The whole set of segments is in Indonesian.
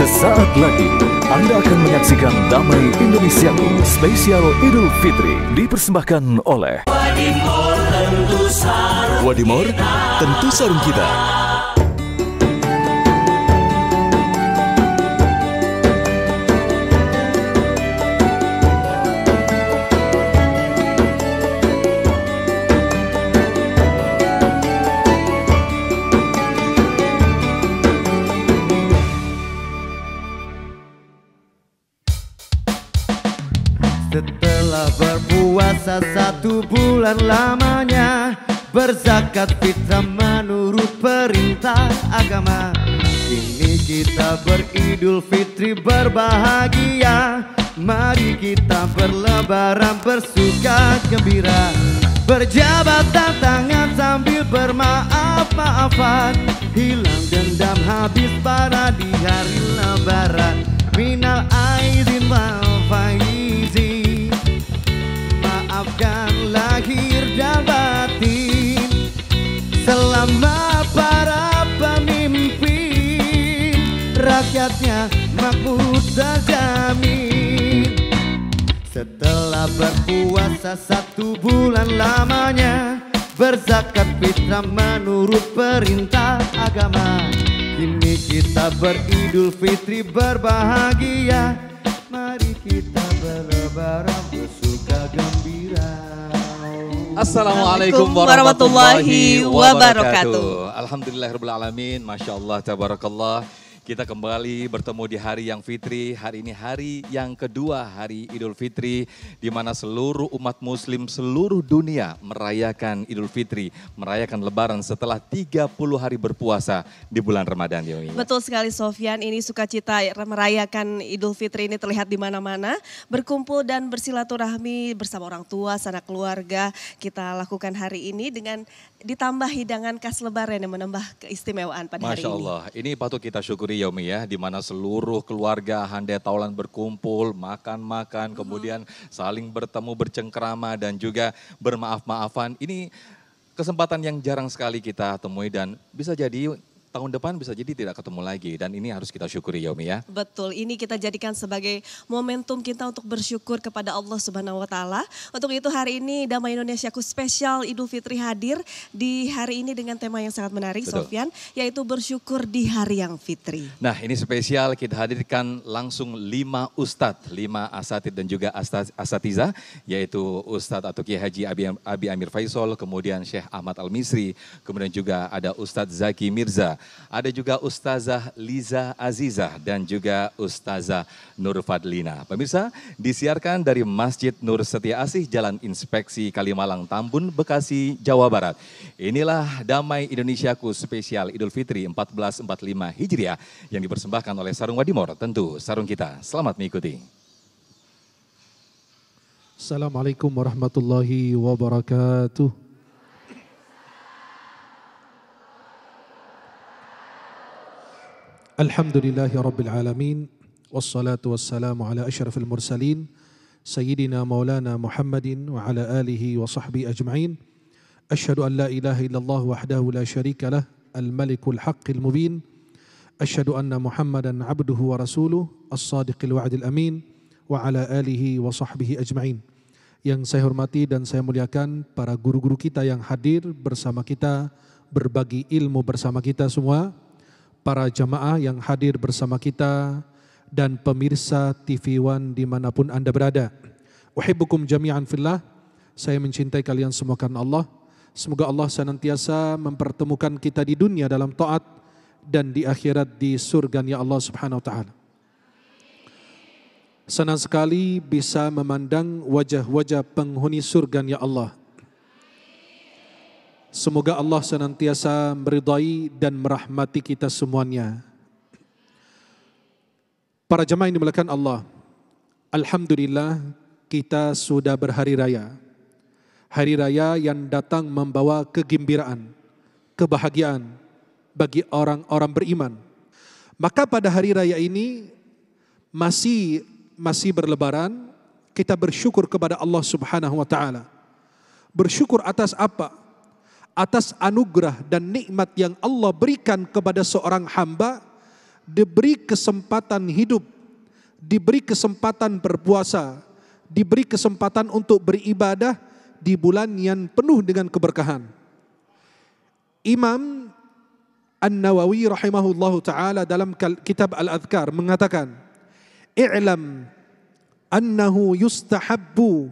Sesaat lagi Anda akan menyaksikan Damai Indonesiaku spesial Idul Fitri dipersembahkan oleh Wadimor tentu sarung kita. Setelah berpuasa 1 bulan lamanya, berzakat fitrah menurut perintah agama. Kini kita beridul fitri berbahagia. Mari kita berlebaran bersuka gembira, berjabat tangan sambil bermaaf-maafan, hilang dendam habis para di hari lebaran. Minal aidin wal faizin, maafkan lahir dan batin. Selama para pemimpin, rakyatnya makmur terjamin. Setelah berpuasa 1 bulan lamanya, berzakat fitrah menurut perintah agama. Kini kita beridul fitri berbahagia. Mari kita berlebaran bersuka gembira. Assalamualaikum warahmatullahi wabarakatuh. Alhamdulillahirabbil alamin. Masya Allah, tabarakallah. Kita kembali bertemu di hari yang fitri. Hari ini hari yang kedua, hari Idul Fitri, di mana seluruh umat muslim seluruh dunia merayakan Idul Fitri, merayakan lebaran setelah 30 hari berpuasa di bulan Ramadan. Betul sekali Sofyan, ini sukacita merayakan Idul Fitri ini terlihat di mana-mana. Berkumpul dan bersilaturahmi bersama orang tua, sanak keluarga. Kita lakukan hari ini dengan ditambah hidangan khas lebaran yang menambah keistimewaan pada hari ini. Masya Allah, ini patut kita syukuri Yaumi ya, di mana seluruh keluarga handai taulan berkumpul, makan-makan, kemudian saling bertemu, bercengkrama dan juga bermaaf-maafan. Ini kesempatan yang jarang sekali kita temui dan bisa jadi tahun depan bisa jadi tidak ketemu lagi, dan ini harus kita syukuri Yaumi ya. Betul, ini kita jadikan sebagai momentum kita untuk bersyukur kepada Allah Subhanahu wa taala. Untuk itu hari ini Damai Indonesiaku spesial Idul Fitri hadir di hari ini dengan tema yang sangat menarik. Betul. Sofyan, yaitu bersyukur di hari yang fitri. Nah, ini spesial kita hadirkan langsung 5 ustadz, 5 asatid dan juga asatiza, yaitu Ustadz atau Kiai Haji Abi Amir Faisal, kemudian Syekh Ahmad Al-Misri, kemudian juga ada Ustadz Zaki Mirza, ada juga Ustazah Liza Azizah dan juga Ustazah Nur Fadlina. Pemirsa, disiarkan dari Masjid Nur Setia Asih, Jalan Inspeksi Kalimalang, Tambun, Bekasi, Jawa Barat. Inilah Damai Indonesiaku spesial Idul Fitri 1445 Hijriah yang dipersembahkan oleh Sarung Wadimor, tentu sarung kita. Selamat mengikuti. Assalamualaikum warahmatullahi wabarakatuh. Alhamdulillahi Rabbil Alamin. Wassalatu wassalamu ala ashrafil mursalin Sayyidina maulana Muhammadin wa ala alihi wa sahbihi ajma'in. Asyhadu an la ilaha illallah wahdahu la syarika lah, al-malikul haqqil mubin. Asyhadu anna Muhammadan abduhu wa rasuluh, as-sadiqil wa'dil amin, wa ala alihi wa sahbihi ajma'in. Yang saya hormati dan saya muliakan para guru-guru kita yang hadir bersama kita, berbagi ilmu bersama kita semua, para jamaah yang hadir bersama kita, dan pemirsa TV One dimanapun Anda berada. Uhibbukum jami'an fillah. Saya mencintai kalian semua karena Allah. Semoga Allah senantiasa mempertemukan kita di dunia dalam taat dan di akhirat di surganya Allah Subhanahu wa taala. Senang sekali bisa memandang wajah-wajah penghuni surganya Allah. Semoga Allah senantiasa meridai dan merahmati kita semuanya. Para jemaah yang dimuliakan Allah, alhamdulillah kita sudah berhari raya. Hari raya yang datang membawa kegembiraan, kebahagiaan bagi orang-orang beriman. Maka pada hari raya ini masih berlebaran, kita bersyukur kepada Allah Subhanahu wa taala. Bersyukur atas apa? Atas anugerah dan nikmat yang Allah berikan kepada seorang hamba diberi kesempatan hidup, diberi kesempatan berpuasa, diberi kesempatan untuk beribadah di bulan yang penuh dengan keberkahan. Imam An-Nawawi rahimahullahu ta'ala dalam kitab Al-Adhkar mengatakan, "I'lam annahu yustahabbu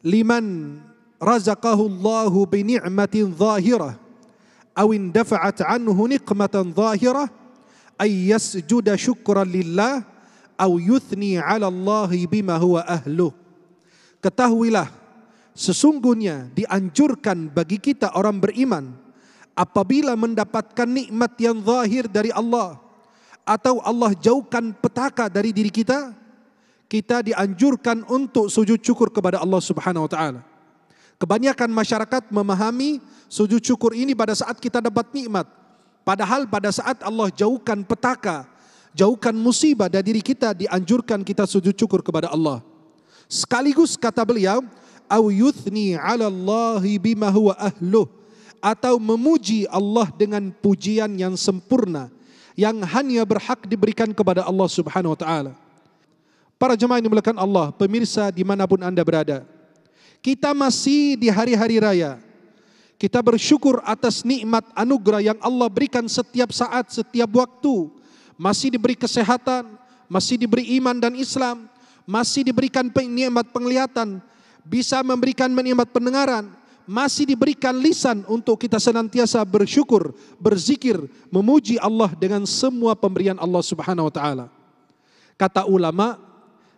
liman razaqahu Allahu bi ni'matin zahirah aw indafa'at anhu niqmatan zahirah ay yasjuda syukran lillah aw yuthni 'ala Allah bima huwa ahluh." Ketahuilah, sesungguhnya dianjurkan bagi kita orang beriman apabila mendapatkan nikmat yang zahir dari Allah atau Allah jauhkan petaka dari diri kita, kita dianjurkan untuk sujud syukur kepada Allah Subhanahu wa taala. Kebanyakan masyarakat memahami sujud syukur ini pada saat kita dapat nikmat, padahal pada saat Allah jauhkan petaka, jauhkan musibah dari diri kita, dianjurkan kita sujud syukur kepada Allah. Sekaligus kata beliau, au yuthni 'ala Allahi bima huwa ahluh, atau memuji Allah dengan pujian yang sempurna yang hanya berhak diberikan kepada Allah Subhanahu wa taala. Para jemaah yang dimuliakan Allah, pemirsa dimanapun Anda berada, kita masih di hari-hari raya. Kita bersyukur atas nikmat anugerah yang Allah berikan setiap saat, setiap waktu. Masih diberi kesehatan, masih diberi iman dan Islam, masih diberikan nikmat penglihatan, bisa memberikan nikmat pendengaran, masih diberikan lisan untuk kita senantiasa bersyukur, berzikir, memuji Allah dengan semua pemberian Allah Subhanahu wa taala. Kata ulama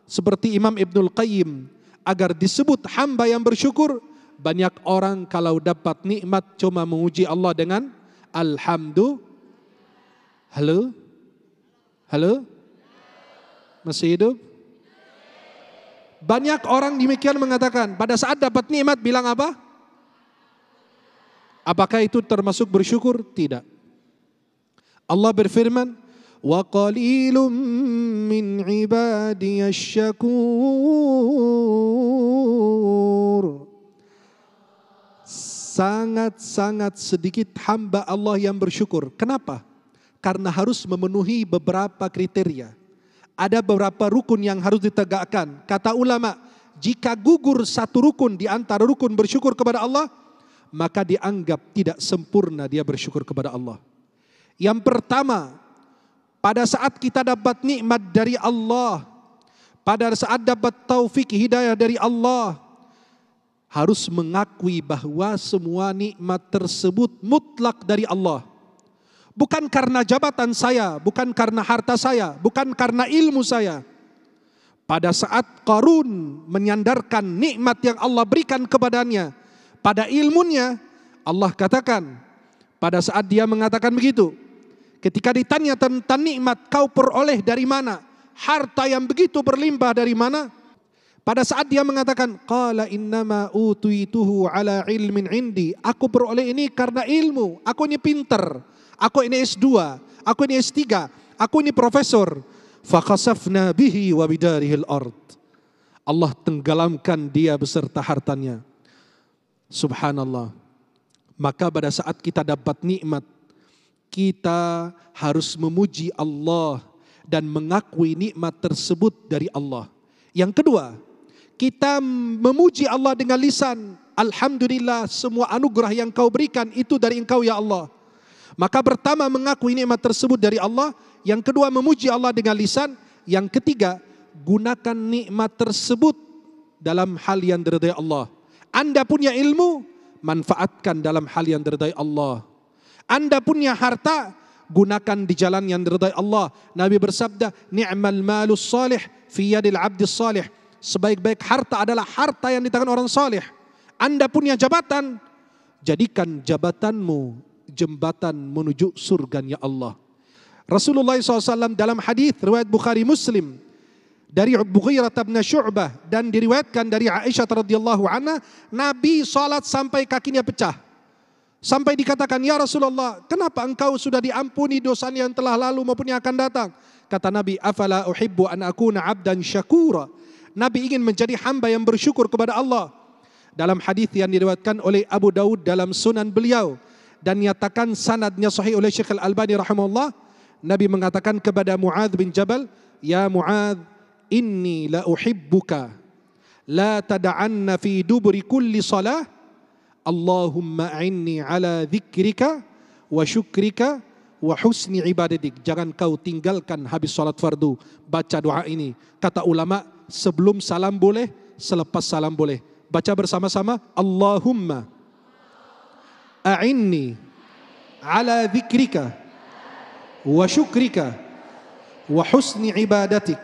seperti Imam Ibnul Qayyim, agar disebut hamba yang bersyukur, banyak orang kalau dapat nikmat cuma memuji Allah dengan alhamdulillah. Halo? Halo? Masih hidup? Banyak orang demikian mengatakan, pada saat dapat nikmat bilang apa? Apakah itu termasuk bersyukur? Tidak. Allah berfirman, wa qalilum min ibadiyasy syakur. Sangat-sangat sedikit hamba Allah yang bersyukur. Kenapa? Karena harus memenuhi beberapa kriteria. Ada beberapa rukun yang harus ditegakkan. Kata ulama, jika gugur satu rukun di antara rukun bersyukur kepada Allah, maka dianggap tidak sempurna dia bersyukur kepada Allah. Yang pertama, pada saat kita dapat nikmat dari Allah, pada saat dapat taufik hidayah dari Allah, harus mengakui bahwa semua nikmat tersebut mutlak dari Allah. Bukan karena jabatan saya, bukan karena harta saya, bukan karena ilmu saya. Pada saat Qarun menyandarkan nikmat yang Allah berikan kepadanya pada ilmunya, Allah katakan pada saat dia mengatakan begitu, ketika ditanya tentang nikmat kau peroleh dari mana, harta yang begitu berlimpah dari mana, pada saat dia mengatakan qala innama utituhu ala ilmin indi, aku peroleh ini karena ilmu, aku ini pintar, aku ini S2, aku ini S3, aku ini profesor. Fakhasafna bihi wa bidarihil ard, Allah tenggelamkan dia beserta hartanya. Subhanallah. Maka pada saat kita dapat nikmat, kita harus memuji Allah dan mengakui nikmat tersebut dari Allah. Yang kedua, kita memuji Allah dengan lisan, alhamdulillah semua anugerah yang kau berikan itu dari engkau ya Allah. Maka pertama mengakui nikmat tersebut dari Allah, yang kedua memuji Allah dengan lisan, yang ketiga gunakan nikmat tersebut dalam hal yang diridai Allah. Anda punya ilmu, manfaatkan dalam hal yang diridai Allah. Anda punya harta, gunakan di jalan yang diridai Allah. Nabi bersabda, ni'mal malus salih fi yadil abdis salih. Sebaik-baik harta adalah harta yang di tangan orang salih. Anda punya jabatan, jadikan jabatanmu jembatan menuju surganya Allah. Rasulullah SAW dalam hadis riwayat Bukhari Muslim dari Mughirah bin Syu'bah dan diriwayatkan dari Aisyah radhiyallahu anha, Nabi salat sampai kakinya pecah. Sampai dikatakan, ya Rasulullah, kenapa engkau sudah diampuni dosa yang telah lalu maupun yang akan datang? Kata Nabi, afala uhibbu an akuna abdan syakura. Nabi ingin menjadi hamba yang bersyukur kepada Allah. Dalam hadis yang diriwayatkan oleh Abu Daud dalam sunan beliau dan nyatakan sanadnya sahih oleh Syekh Al-Albani rahimahullah, Nabi mengatakan kepada Muadz bin Jabal, "Ya Muadz, inni la uhibbuka, la tada'anna fi duburi kulli salah, Allahumma a'inni ala dzikrika wa syukrika wa husni ibadatik." Jangan kau tinggalkan habis salat fardu baca doa ini. Kata ulama, sebelum salam boleh, selepas salam boleh. Baca bersama-sama, Allahumma a'inni ala dzikrika wa syukrika wa husni ibadatik.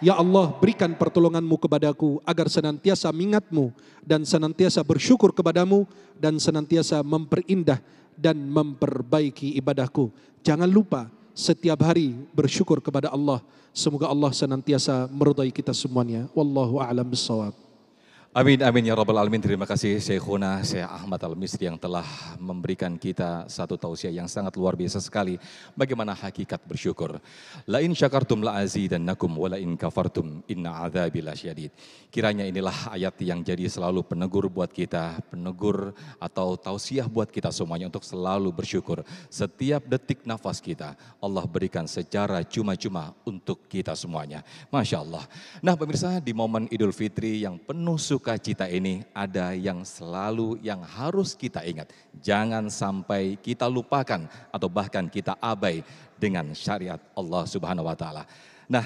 Ya Allah, berikan pertolonganmu kepadaku agar senantiasa mengingatmu dan senantiasa bersyukur kepadamu dan senantiasa memperindah dan memperbaiki ibadahku. Jangan lupa setiap hari bersyukur kepada Allah. Semoga Allah senantiasa meridai kita semuanya. Wallahu a'lam bissawab. Amin, amin ya rabbal alamin. Terima kasih Syekhuna Syekh Ahmad Al-Misri yang telah memberikan kita satu tausiah yang sangat luar biasa sekali. Bagaimana hakikat bersyukur. La in syakartum la azidannakum wa la in kafartum inna adzabi lasyadid. Kiranya inilah ayat yang jadi selalu penegur buat kita, penegur atau tausiah buat kita semuanya untuk selalu bersyukur. Setiap detik nafas kita Allah berikan secara cuma-cuma untuk kita semuanya. Masya Allah. Nah pemirsa, di momen Idul Fitri yang penuh sukacita ini ada yang selalu yang harus kita ingat. Jangan sampai kita lupakan atau bahkan kita abai dengan syariat Allah Subhanahu wa taala. Nah,